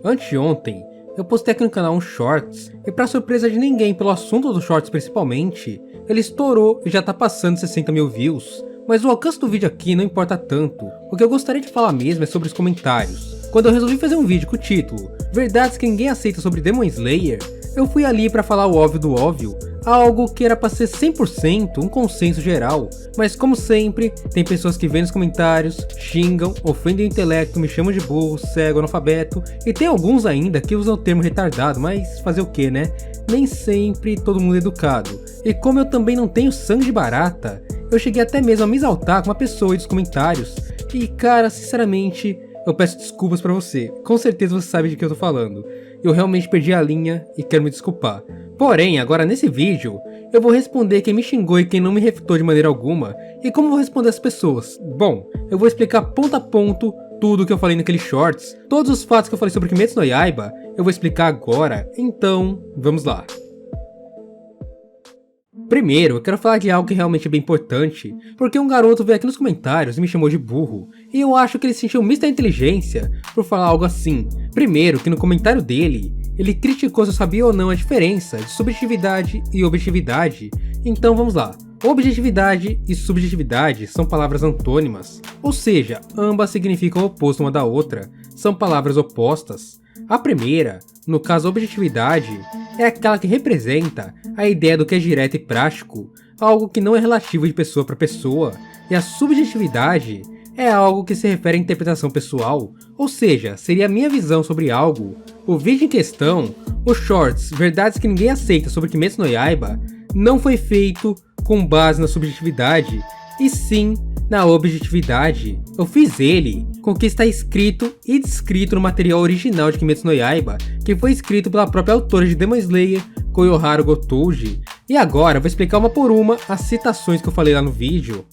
Anteontem, eu postei aqui no canal um Shorts, e pra surpresa de ninguém pelo assunto do Shorts principalmente, ele estourou e já tá passando 60 mil views. Mas o alcance do vídeo aqui não importa tanto, o que eu gostaria de falar mesmo é sobre os comentários. Quando eu resolvi fazer um vídeo com o título Verdades que ninguém aceita sobre Demon Slayer, eu fui ali pra falar o óbvio do óbvio, algo que era pra ser 100% um consenso geral, mas como sempre, tem pessoas que vêm nos comentários, xingam, ofendem o intelecto, me chamam de burro, cego, analfabeto, e tem alguns ainda que usam o termo retardado, mas fazer o que, né? Nem sempre todo mundo é educado. E como eu também não tenho sangue de barata, eu cheguei até mesmo a me exaltar com uma pessoa aí dos comentários, e cara, sinceramente, eu peço desculpas pra você, com certeza você sabe de que eu tô falando. Eu realmente perdi a linha e quero me desculpar. Porém, agora nesse vídeo, eu vou responder quem me xingou e quem não me refutou de maneira alguma, e como vou responder as pessoas. Bom, eu vou explicar ponto a ponto tudo o que eu falei naquele Shorts, todos os fatos que eu falei sobre Kimetsu no Yaiba, eu vou explicar agora, então vamos lá. Primeiro, eu quero falar de algo que realmente é bem importante, porque um garoto veio aqui nos comentários e me chamou de burro, e eu acho que ele sentiu um misto da inteligência por falar algo assim. Primeiro, que no comentário dele, ele criticou se eu sabia ou não a diferença de subjetividade e objetividade, então vamos lá. Objetividade e subjetividade são palavras antônimas, ou seja, ambas significam o oposto uma da outra, são palavras opostas. A primeira, no caso objetividade, é aquela que representa a ideia do que é direto e prático, algo que não é relativo de pessoa para pessoa, e a subjetividade é algo que se refere à interpretação pessoal, ou seja, seria a minha visão sobre algo. O vídeo em questão, o Shorts Verdades que ninguém aceita sobre Kimetsu no Yaiba, não foi feito com base na subjetividade, e sim na objetividade. Eu fiz ele com o que está escrito e descrito no material original de Kimetsu no Yaiba, que foi escrito pela própria autora de Demon Slayer, Koyoharu Gotouji. E agora eu vou explicar uma por uma as citações que eu falei lá no vídeo.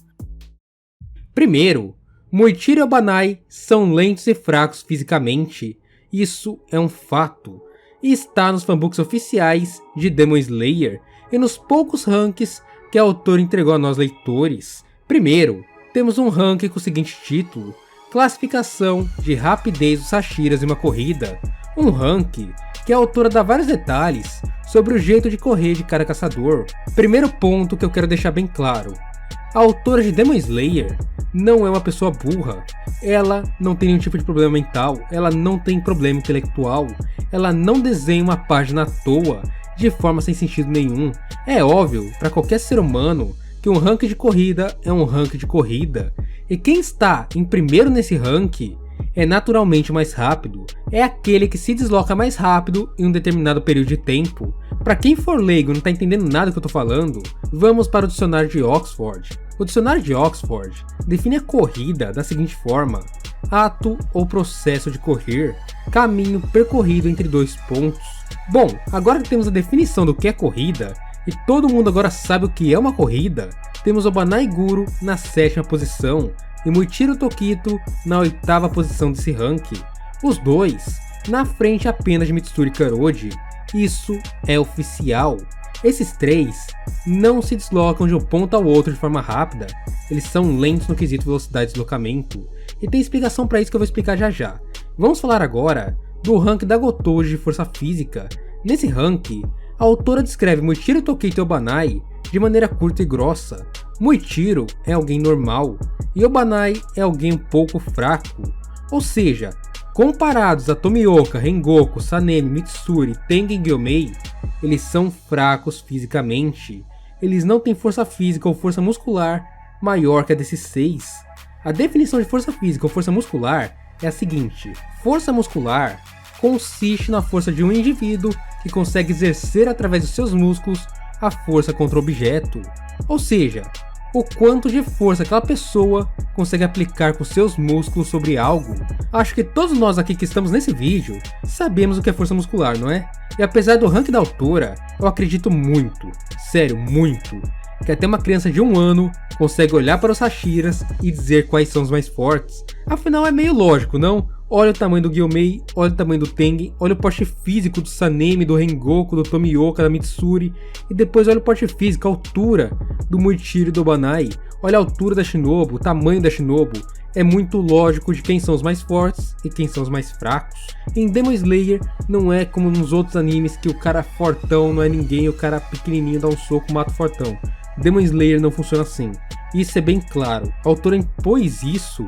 Primeiro, Moichiro e Obanai são lentos e fracos fisicamente. Isso é um fato. E está nos fanbooks oficiais de Demon Slayer e nos poucos ranks que a autora entregou a nós leitores. Primeiro, temos um ranking com o seguinte título: Classificação de rapidez dos Hashiras em uma corrida. Um ranking que a autora dá vários detalhes sobre o jeito de correr de cada caçador. Primeiro ponto que eu quero deixar bem claro: a autora de Demon Slayer não é uma pessoa burra, ela não tem nenhum tipo de problema mental, ela não tem problema intelectual, ela não desenha uma página à toa, de forma sem sentido nenhum. É óbvio para qualquer ser humano que um ranking de corrida é um ranking de corrida, e quem está em primeiro nesse ranking é naturalmente mais rápido, é aquele que se desloca mais rápido em um determinado período de tempo. Para quem for leigo e não está entendendo nada do que eu estou falando, vamos para o dicionário de Oxford. O dicionário de Oxford define a corrida da seguinte forma: ato ou processo de correr, caminho percorrido entre dois pontos. Bom, agora que temos a definição do que é corrida, e todo mundo agora sabe o que é uma corrida, temos Obanai Guru na 7ª posição e Moichiro Tokito na 8ª posição desse ranking. Os dois na frente apenas de Mitsuri Karoji. Isso é oficial. Esses três não se deslocam de um ponto ao outro de forma rápida, eles são lentos no quesito velocidade de deslocamento, e tem explicação para isso que eu vou explicar já já. Vamos falar agora do ranking da Gotouji de força física. Nesse ranking, a autora descreve Moichiro Tokito e Obanai de maneira curta e grossa. Moichiro é alguém normal, e Obanai é alguém um pouco fraco, ou seja, comparados a Tomioka, Rengoku, Sanemi, Mitsuri, Tengen e Gyomei, eles são fracos fisicamente. Eles não têm força física ou força muscular maior que a desses 6. A definição de força física ou força muscular é a seguinte: força muscular consiste na força de um indivíduo que consegue exercer através dos seus músculos a força contra o objeto. Ou seja, o quanto de força aquela pessoa consegue aplicar com seus músculos sobre algo. Acho que todos nós aqui que estamos nesse vídeo sabemos o que é força muscular, não é? E apesar do ranking da autora, eu acredito muito, sério, muito, que até uma criança de 1 ano consegue olhar para os Hashiras e dizer quais são os mais fortes. Afinal é meio lógico, não? Olha o tamanho do Gyomei, olha o tamanho do Tengen, olha o porte físico do Sanemi, do Rengoku, do Tomioka, da Mitsuri, e depois olha o porte físico, a altura do Moichiro e do Obanai, olha a altura da Shinobu, o tamanho da Shinobu, é muito lógico de quem são os mais fortes e quem são os mais fracos. Em Demon Slayer não é como nos outros animes que o cara fortão não é ninguém e o cara pequenininho dá um soco e mata o fortão. Demon Slayer não funciona assim. Isso é bem claro, a autora impôs isso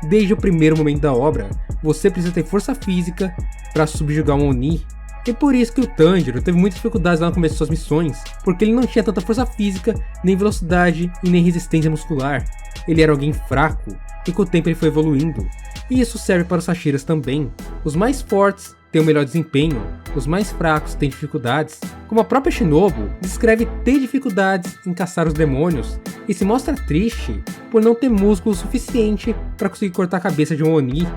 desde o primeiro momento da obra. Você precisa ter força física para subjugar um Oni. E por isso que o Tanjiro teve muitas dificuldades lá no começo de suas missões, porque ele não tinha tanta força física, nem velocidade e nem resistência muscular. Ele era alguém fraco, e com o tempo ele foi evoluindo. E isso serve para os Hashiras também. Os mais fortes têm o melhor desempenho, os mais fracos têm dificuldades. Como a própria Shinobu descreve ter dificuldades em caçar os demônios, e se mostra triste por não ter músculo suficiente para conseguir cortar a cabeça de um Oni.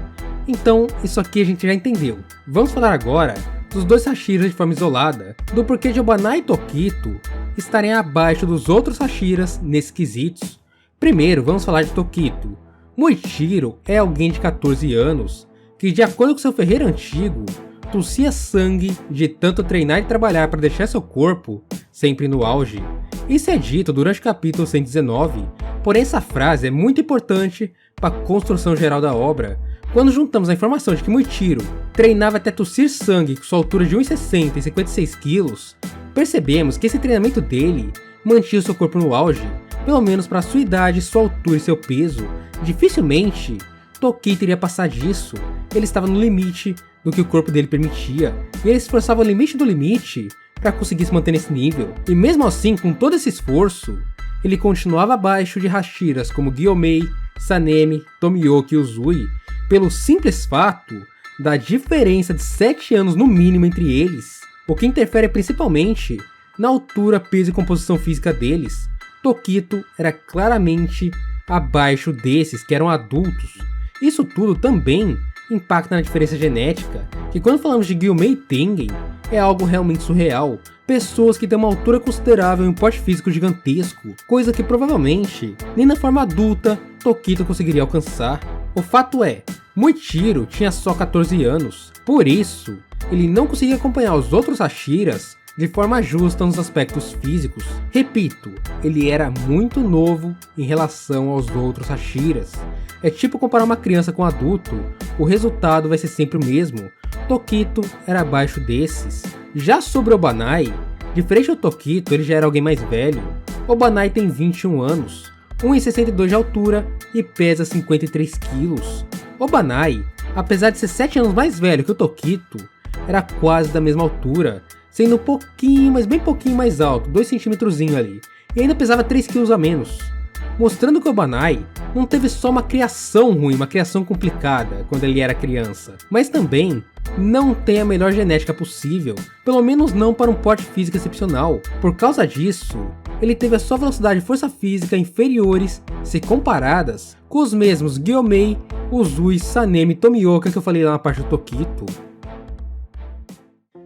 Então, isso aqui a gente já entendeu. Vamos falar agora dos dois Hashiras de forma isolada, do porquê de Obanai e Tokito estarem abaixo dos outros Hashiras nesses quesitos. Primeiro, vamos falar de Tokito. Muichiro é alguém de 14 anos, que de acordo com seu ferreiro antigo, tossia sangue de tanto treinar e trabalhar para deixar seu corpo sempre no auge. Isso é dito durante o capítulo 119, porém essa frase é muito importante para a construção geral da obra. Quando juntamos a informação de que Muichiro treinava até tossir sangue com sua altura de 1,60 e 56 kg, percebemos que esse treinamento dele mantinha seu corpo no auge, pelo menos para sua idade, sua altura e seu peso. Dificilmente Tokito iria passar disso. Ele estava no limite do que o corpo dele permitia, e ele se esforçava ao limite do limite para conseguir se manter nesse nível. E mesmo assim, com todo esse esforço, ele continuava abaixo de Hashiras como Gyomei, Sanemi, Tomioka e Uzui, pelo simples fato da diferença de 7 anos no mínimo entre eles, o que interfere principalmente na altura, peso e composição física deles. Tokito era claramente abaixo desses que eram adultos. Isso tudo também impacta na diferença genética, que quando falamos de Gyomei e Tengen, é algo realmente surreal. Pessoas que têm uma altura considerável e um porte físico gigantesco, coisa que provavelmente nem na forma adulta Tokito conseguiria alcançar. O fato é, Muichiro tinha só 14 anos, por isso ele não conseguia acompanhar os outros Hashiras de forma justa nos aspectos físicos. Repito, ele era muito novo em relação aos outros Hashiras. É tipo comparar uma criança com um adulto, o resultado vai ser sempre o mesmo. Tokito era abaixo desses. Já sobre Obanai, diferente do Tokito, ele já era alguém mais velho. Obanai tem 21 anos, 1,62 de altura e pesa 53 kg. Obanai, apesar de ser 7 anos mais velho que o Tokito, era quase da mesma altura, sendo um pouquinho, mas bem pouquinho mais alto, 2 centímetros ali, e ainda pesava 3 kg a menos, mostrando que Obanai não teve só uma criação ruim, uma criação complicada quando ele era criança, mas também não tem a melhor genética possível, pelo menos não para um porte físico excepcional. Por causa disso, ele teve a sua velocidade e força física inferiores se comparadas com os mesmos Gyomei, Uzui, Sanemi e Tomioka que eu falei lá na parte do Tokito.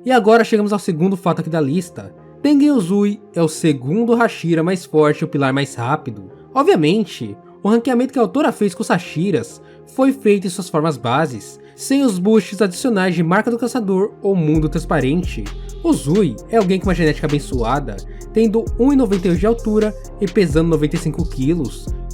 E agora chegamos ao segundo fato aqui da lista. Tengen Uzui é o segundo Hashira mais forte e o pilar mais rápido. Obviamente, o ranqueamento que a autora fez com os Hashiras foi feito em suas formas bases, sem os boosts adicionais de marca do caçador ou mundo transparente. Uzui é alguém com uma genética abençoada, tendo 1,98 de altura e pesando 95 kg.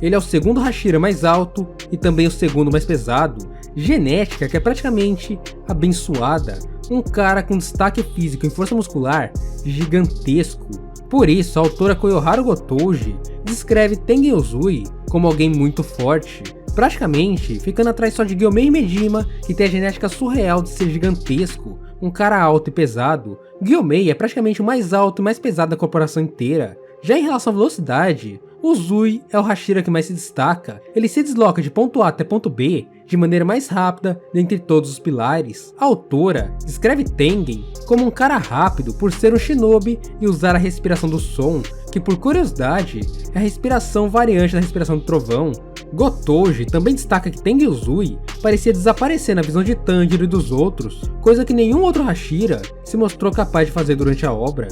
Ele é o segundo Hashira mais alto e também o segundo mais pesado. Genética que é praticamente abençoada. Um cara com destaque físico e força muscular gigantesco. Por isso, a autora Koyoharu Gotouji descreve Tengen Uzui como alguém muito forte, praticamente ficando atrás só de Gyomei Medima, que tem a genética surreal de ser gigantesco, um cara alto e pesado. Gyomei é praticamente o mais alto e mais pesado da corporação inteira. Já em relação à velocidade, Uzui é o Hashira que mais se destaca. Ele se desloca de ponto A até ponto B de maneira mais rápida dentre todos os pilares. A autora descreve Tengen como um cara rápido por ser um shinobi e usar a respiração do som, que por curiosidade é a respiração variante da respiração do trovão. Gotouji também destaca que Tengen Uzui parecia desaparecer na visão de Tanjiro e dos outros, coisa que nenhum outro Hashira se mostrou capaz de fazer durante a obra.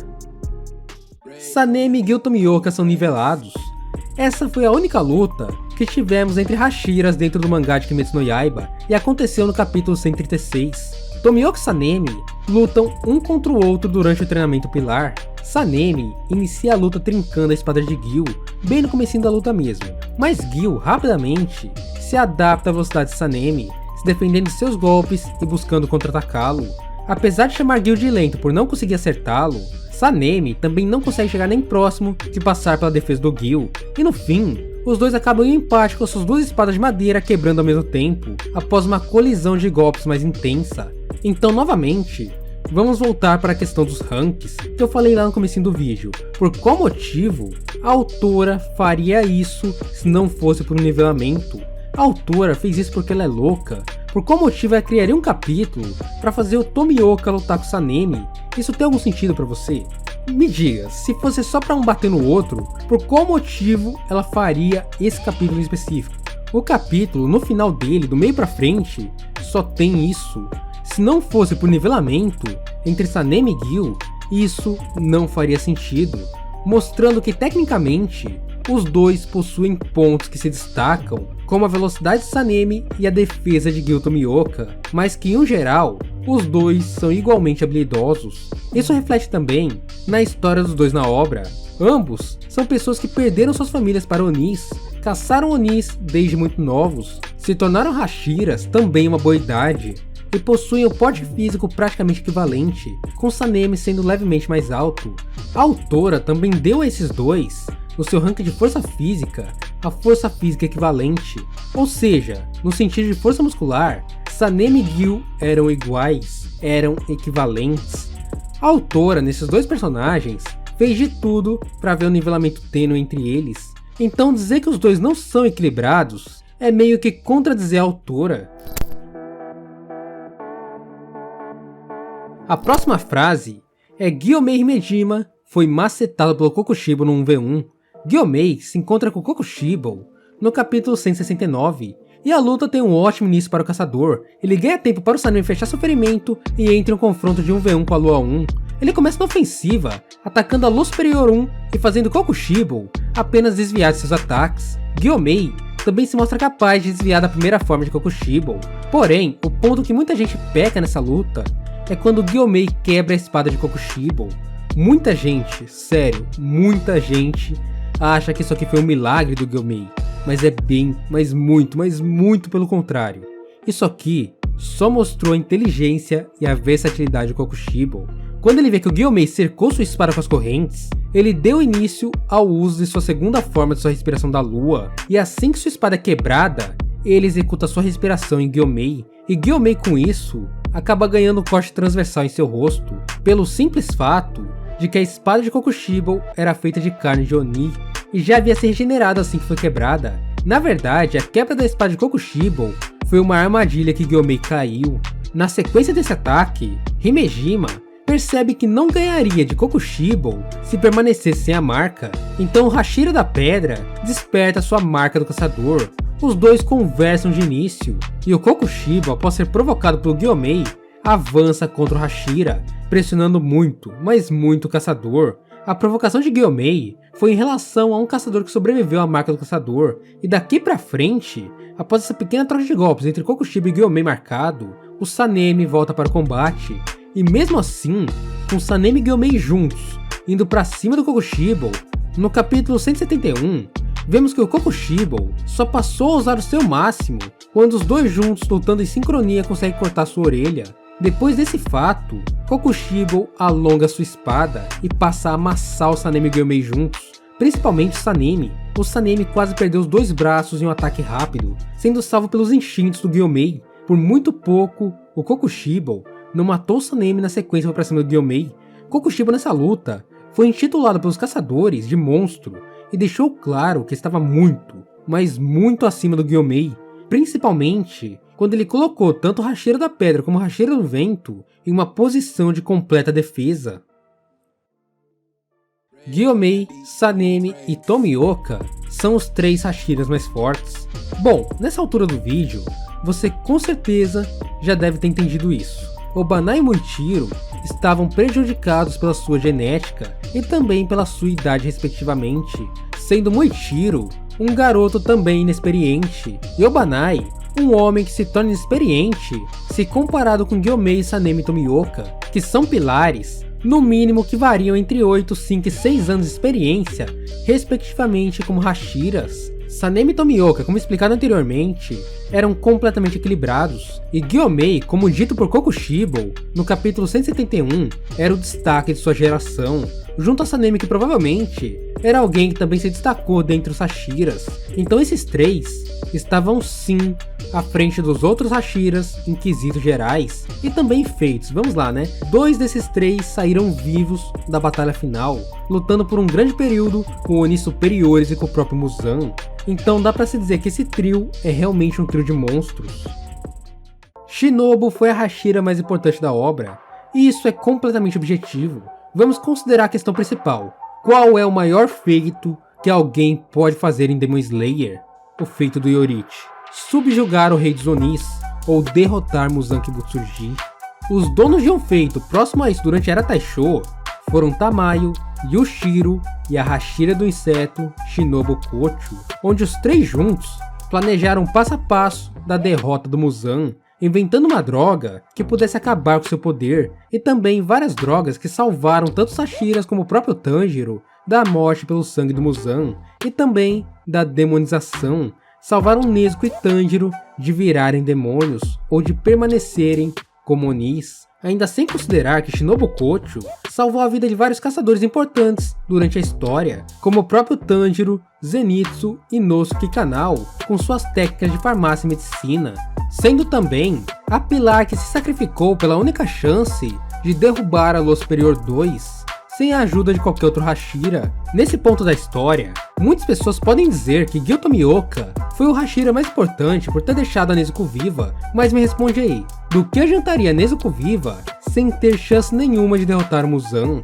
Sanemi e Gil Tomioka são nivelados. Essa foi a única luta que tivemos entre Hashiras dentro do mangá de Kimetsu no Yaiba e aconteceu no capítulo 136. Tomioka e Sanemi lutam um contra o outro durante o treinamento pilar. Sanemi inicia a luta trincando a espada de Gil, bem no comecinho da luta mesmo, mas Gil rapidamente se adapta à velocidade de Sanemi, se defendendo de seus golpes e buscando contra-atacá-lo. Apesar de chamar Gil de lento por não conseguir acertá-lo, Sanemi também não consegue chegar nem próximo de passar pela defesa do Gil, e no fim, os dois acabam em empate com suas duas espadas de madeira quebrando ao mesmo tempo, após uma colisão de golpes mais intensa. Então, novamente, vamos voltar para a questão dos ranks, que eu falei lá no comecinho do vídeo. Por qual motivo a autora faria isso se não fosse por um nivelamento? A autora fez isso porque ela é louca? Por qual motivo ela criaria um capítulo para fazer o Tomioka lutar com o Sanemi? Isso tem algum sentido para você? Me diga, se fosse só para um bater no outro, por qual motivo ela faria esse capítulo em específico? O capítulo, no final dele, do meio pra frente, só tem isso. Se não fosse por nivelamento entre Sanemi e Gil, isso não faria sentido, mostrando que tecnicamente os dois possuem pontos que se destacam, como a velocidade de Sanemi e a defesa de Gil Tomioka, mas que em geral, os dois são igualmente habilidosos. Isso reflete também na história dos dois na obra. Ambos são pessoas que perderam suas famílias para Onis, caçaram Onis desde muito novos, se tornaram Hashiras também em uma boa idade, e possuem o porte físico praticamente equivalente, com Sanemi sendo levemente mais alto. A autora também deu a esses dois, no seu ranking de força física, a força física equivalente, ou seja, no sentido de força muscular, Sanemi e Gil eram iguais, eram equivalentes. A autora, nesses dois personagens, fez de tudo para ver o nivelamento tênue entre eles, então dizer que os dois não são equilibrados é meio que contradizer a autora. A próxima frase é: Gyomei Himejima foi macetado pelo Kokushibo no 1v1. Gyomei se encontra com Kokushibo no capítulo 169, e a luta tem um ótimo início para o caçador. Ele ganha tempo para o Sanemi fechar seu ferimento e entra em um confronto de 1v1 com a Lua 1. Ele começa na ofensiva, atacando a Lua Superior 1 e fazendo Kokushibo apenas desviar de seus ataques. Gyomei também se mostra capaz de desviar da primeira forma de Kokushibo, porém, o ponto que muita gente peca nessa luta é quando Gyomei quebra a espada de Kokushibo. Muita gente, sério, muita gente acha que isso aqui foi um milagre do Gyomei, mas é bem, mas muito pelo contrário. Isso aqui só mostrou a inteligência e a versatilidade do Kokushibo. Quando ele vê que o Gyomei cercou sua espada com as correntes, ele deu início ao uso de sua segunda forma de sua respiração da lua, e assim que sua espada é quebrada, ele executa sua respiração em Gyomei, e Gyomei com isso acaba ganhando um corte transversal em seu rosto, pelo simples fato de que a espada de Kokushibo era feita de carne de Oni, e já havia se regenerado assim que foi quebrada. Na verdade, a quebra da espada de Kokushibo foi uma armadilha que Gyomei caiu. Na sequência desse ataque, Himejima percebe que não ganharia de Kokushibo se permanecesse sem a marca, então o Hashira da Pedra desperta sua marca do caçador. Os dois conversam de início, e o Kokushibo, após ser provocado pelo Gyomei, avança contra o Hashira, pressionando muito, mas muito o caçador. A provocação de Gyomei foi em relação a um caçador que sobreviveu à marca do caçador, e daqui pra frente, após essa pequena troca de golpes entre Kokushibo e Gyomei marcado, o Sanemi volta para o combate, e mesmo assim, com Sanemi e Gyomei juntos, indo pra cima do Kokushibo, no capítulo 171, vemos que o Kokushibo só passou a usar o seu máximo quando os dois juntos, lutando em sincronia, conseguem cortar sua orelha. Depois desse fato, Kokushibo alonga sua espada e passa a amassar o Sanemi e Gyomei juntos, principalmente o Sanemi. O Sanemi quase perdeu os dois braços em um ataque rápido, sendo salvo pelos instintos do Gyomei. Por muito pouco, o Kokushibo não matou o Sanemi na sequência para cima do Gyomei. Kokushibo nessa luta foi intitulado pelos caçadores de monstro e deixou claro que estava muito, mas muito acima do Gyomei, principalmente quando ele colocou tanto o Hashira da Pedra como o Hashira do Vento em uma posição de completa defesa. Gyomei, Sanemi e Tomioka são os três Hashiras mais fortes. Bom, nessa altura do vídeo, você com certeza já deve ter entendido isso. Obanai e Muichiro estavam prejudicados pela sua genética e também pela sua idade respectivamente, sendo Muichiro um garoto também inexperiente, e Obanai um homem que se torna inexperiente se comparado com Gyomei, Sanemi e Tomioka, que são pilares, no mínimo que variam entre 8, 5 e 6 anos de experiência, respectivamente como Hashiras. Sanemi e Tomioka, como explicado anteriormente, eram completamente equilibrados, e Gyomei, como dito por Kokushibo, no capítulo 171, era o destaque de sua geração, junto a Sanemi, que provavelmente era alguém que também se destacou dentre os Hashiras. Então esses três estavam sim à frente dos outros Hashiras em quesitos gerais e também feitos. Vamos lá, né? 2 desses 3 saíram vivos da batalha final, lutando por um grande período com Onis superiores e com o próprio Muzan. Então dá pra se dizer que esse trio é realmente um trio de monstros. Shinobu foi a Hashira mais importante da obra, e isso é completamente objetivo. Vamos considerar a questão principal. Qual é o maior feito que alguém pode fazer em Demon Slayer? O feito do Yorichi: subjugar o rei dos Onis, ou derrotar Muzan Kibutsuji. Os donos de um feito próximo a isso durante a Era Taisho foram Tamayo, Yushiro e a Hashira do inseto Shinobu Kocho, onde os 3 juntos planejaram passo a passo da derrota do Muzan, inventando uma droga que pudesse acabar com seu poder, e também várias drogas que salvaram tanto os Hashiras como o próprio Tanjiro da morte pelo sangue do Muzan, e também da demonização. Salvaram Nezuko e Tanjiro de virarem demônios ou de permanecerem como Onis. Ainda sem considerar que Shinobu Kocho salvou a vida de vários caçadores importantes durante a história, como o próprio Tanjiro, Zenitsu, Inosuke e Kanao, com suas técnicas de farmácia e medicina, sendo também a pilar que se sacrificou pela única chance de derrubar a Lua Superior 2, sem a ajuda de qualquer outro Hashira. Nesse ponto da história, muitas pessoas podem dizer que Gyou Tomioka foi o Hashira mais importante por ter deixado a Nezuko viva, mas me responde aí, do que adiantaria a Nezuko viva sem ter chance nenhuma de derrotar o Muzan?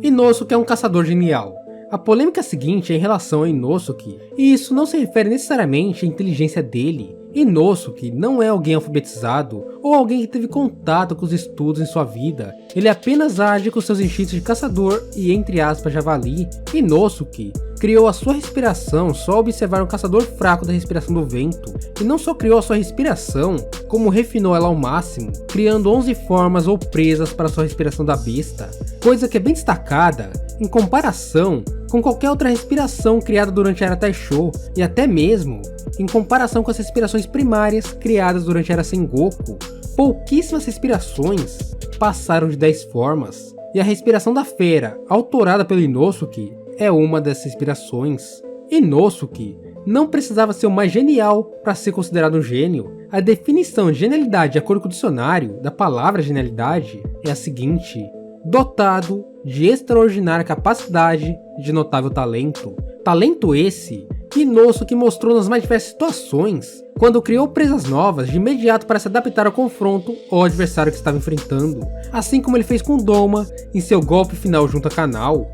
Inosuke é um caçador genial. A polêmica seguinte é em relação a Inosuke, e isso não se refere necessariamente à inteligência dele. Inosuke não é alguém alfabetizado ou alguém que teve contato com os estudos em sua vida. Ele apenas age com seus instintos de caçador e, entre aspas, javali. Inosuke criou a sua respiração só ao observar um caçador fraco da respiração do vento. E não só criou a sua respiração, como refinou ela ao máximo, criando 11 formas ou presas para sua respiração da besta. Coisa que é bem destacada em comparação com qualquer outra respiração criada durante a Era Taisho, e até mesmo em comparação com as respirações primárias criadas durante a Era Sengoku. Pouquíssimas respirações passaram de 10 formas, e a respiração da fera, autorada pelo Inosuke, é uma dessas respirações. Inosuke não precisava ser o mais genial para ser considerado um gênio. A definição de genialidade, de acordo com o dicionário da palavra genialidade, é a seguinte: dotado de extraordinária capacidade de notável talento. Talento esse que Inosuke mostrou nas mais diversas situações, quando criou presas novas de imediato para se adaptar ao confronto ou ao adversário que estava enfrentando, assim como ele fez com Doma em seu golpe final junto a Kanao.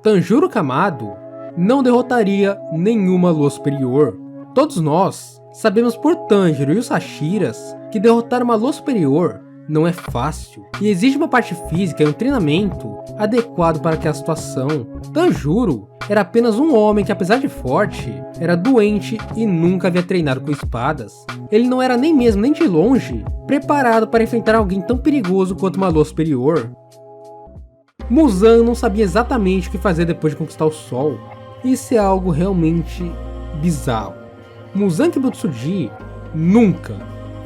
Tanjiro Kamado não derrotaria nenhuma Lua Superior. Todos nós sabemos por Tanjiro e os Hashiras que derrotar uma Lua Superior não é fácil, e exige uma parte física e um treinamento adequado para aquela situação. Tanjiro era apenas um homem que, apesar de forte, era doente e nunca havia treinado com espadas. Ele não era nem mesmo, nem de longe, preparado para enfrentar alguém tão perigoso quanto uma Lua Superior. Muzan não sabia exatamente o que fazer depois de conquistar o Sol. Isso é algo realmente bizarro. Muzan Kibutsuji nunca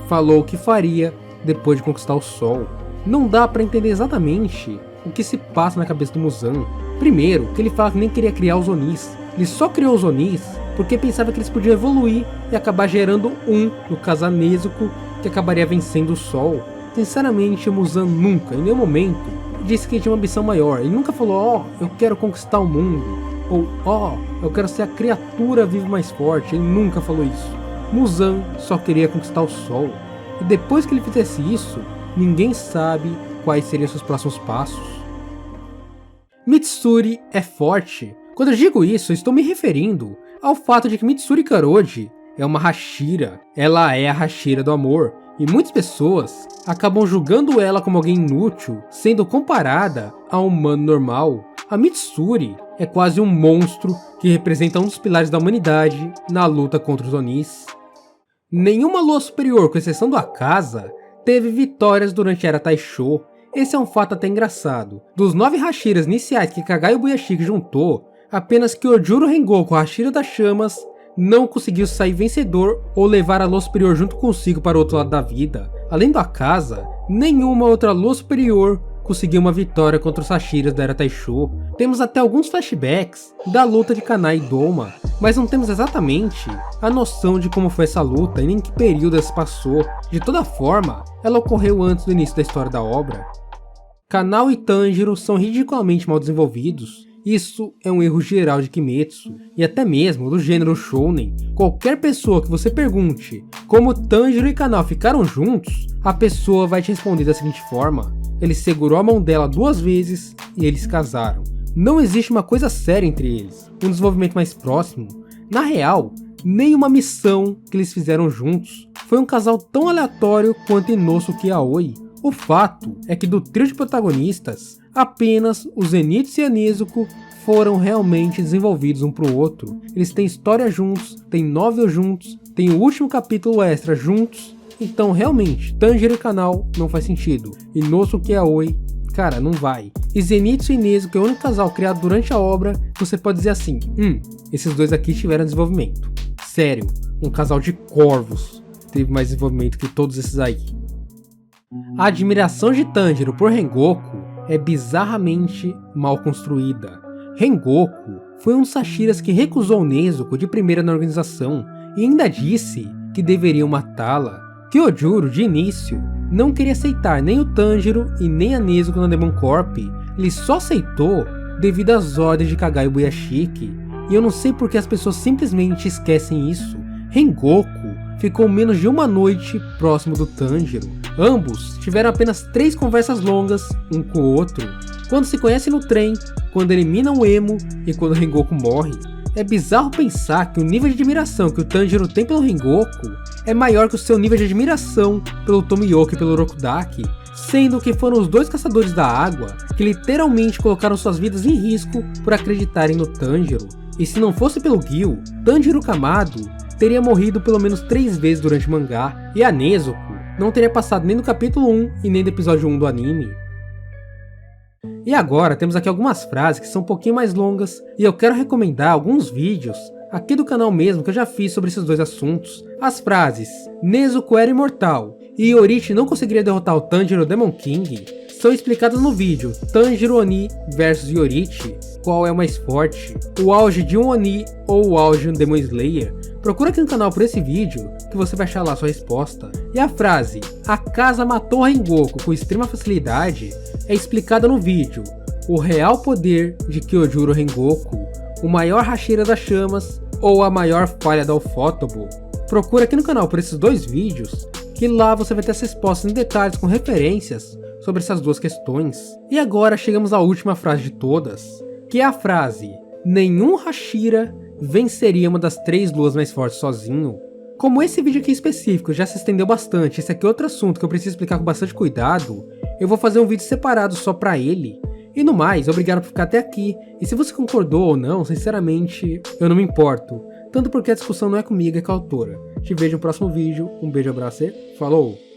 falou o que faria depois de conquistar o Sol. Não dá pra entender exatamente o que se passa na cabeça do Muzan. Primeiro, que ele fala que nem queria criar os Onis. Ele só criou os Onis porque pensava que eles podiam evoluir e acabar gerando no caso a Nezuko, que acabaria vencendo o Sol. Sinceramente, o Muzan nunca, em nenhum momento, disse que tinha uma ambição maior. Ele nunca falou, eu quero conquistar o mundo, ou eu quero ser a criatura viva mais forte. Ele nunca falou isso. Muzan só queria conquistar o Sol. E depois que ele fizesse isso, ninguém sabe quais seriam seus próximos passos. Mitsuri é forte. Quando eu digo isso, eu estou me referindo ao fato de que Mitsuri Karoji é uma Hashira. Ela é a Hashira do amor, e muitas pessoas acabam julgando ela como alguém inútil, sendo comparada a um humano normal. A Mitsuri é quase um monstro que representa um dos pilares da humanidade na luta contra os Onis. Nenhuma Lua Superior, com exceção do Akaza, teve vitórias durante a Era Taisho. Esse é um fato até engraçado. Dos 9 Hashiras iniciais que Kagai Ubuyashiki juntou, Apenas Kyojuro Rengoku Hashira das Chamas não conseguiu sair vencedor ou levar a lua superior junto consigo para o outro lado da vida. Além da casa, nenhuma outra lua superior conseguiu uma vitória contra os Hashiras da Era Taisho. Temos até alguns flashbacks da luta de Kanai e Doma, mas não temos exatamente a noção de como foi essa luta e nem em que período ela se passou. De toda forma, ela ocorreu antes do início da história da obra. Kanao e Tanjiro são ridiculamente mal desenvolvidos. Isso é um erro geral de Kimetsu, e até mesmo do gênero shounen. Qualquer pessoa que você pergunte como Tanjiro e Kanao ficaram juntos, a pessoa vai te responder da seguinte forma: ele segurou a mão dela 2 vezes e eles casaram. Não existe uma coisa séria entre eles, um desenvolvimento mais próximo. Na real, nem uma missão que eles fizeram juntos. Foi um casal tão aleatório quanto Inosuke e Aoi. O fato é que do trio de protagonistas, apenas o Zenitsu e a Nezuko foram realmente desenvolvidos um pro outro. Eles têm história juntos, têm novel juntos, têm o último capítulo extra juntos. Então realmente, Tanjiro e Kanao não faz sentido. Inosuke e Aoi, cara, não vai. E Zenitsu e Nezuko é o único casal criado durante a obra que você pode dizer assim, esses dois aqui tiveram desenvolvimento. Sério, um casal de corvos teve mais desenvolvimento que todos esses aí. A admiração de Tanjiro por Rengoku é bizarramente mal construída. Rengoku foi um dos Hashiras que recusou Nezuko de primeira na organização e ainda disse que deveriam matá-la. Kyojuro, de início, não queria aceitar nem o Tanjiro e nem a Nezuko na Demon Corp. Ele só aceitou devido às ordens de Kagai Buyashiki. E eu não sei porque as pessoas simplesmente esquecem isso. Rengoku ficou menos de uma noite próximo do Tanjiro. Ambos tiveram apenas 3 conversas longas um com o outro. Quando se conhecem no trem, quando eliminam o Emo e quando Rengoku morre. É bizarro pensar que o nível de admiração que o Tanjiro tem pelo Rengoku é maior que o seu nível de admiração pelo Tomoyoki e pelo Rokudaki, sendo que foram os 2 caçadores da água que literalmente colocaram suas vidas em risco por acreditarem no Tanjiro. E se não fosse pelo Gil, Tanjiro Kamado teria morrido pelo menos 3 vezes durante o mangá, e a Nezuko não teria passado nem do capítulo 1 e nem do episódio 1 do anime. E agora temos aqui algumas frases que são um pouquinho mais longas, e eu quero recomendar alguns vídeos aqui do canal mesmo que eu já fiz sobre esses 2 assuntos. As frases Nezuko era imortal e Yorichi não conseguiria derrotar o Tanjiro Demon King são explicadas no vídeo Tanjiro Oni vs Yorichi, qual é o mais forte, o auge de um Oni ou o auge de um Demon Slayer. Procura aqui no canal por esse vídeo que você vai achar lá a sua resposta. E a frase a casa matou Rengoku com extrema facilidade é explicada no vídeo o real poder de Kyojuro Rengoku, o maior Hashira das Chamas ou a maior falha da Ufotable. Procura aqui no canal por esses 2 vídeos que lá você vai ter as respostas em detalhes com referências sobre essas 2 questões. E agora chegamos à última frase de todas, que é a frase nenhum Hashira venceria uma das 3 luas mais fortes sozinho. Como esse vídeo aqui específico já se estendeu bastante, esse aqui é outro assunto que eu preciso explicar com bastante cuidado, eu vou fazer um vídeo separado só pra ele. E no mais, obrigado por ficar até aqui, e se você concordou ou não, sinceramente, eu não me importo, tanto porque a discussão não é comigo, é com a autora. Te vejo no próximo vídeo, um beijo, abraço e falou!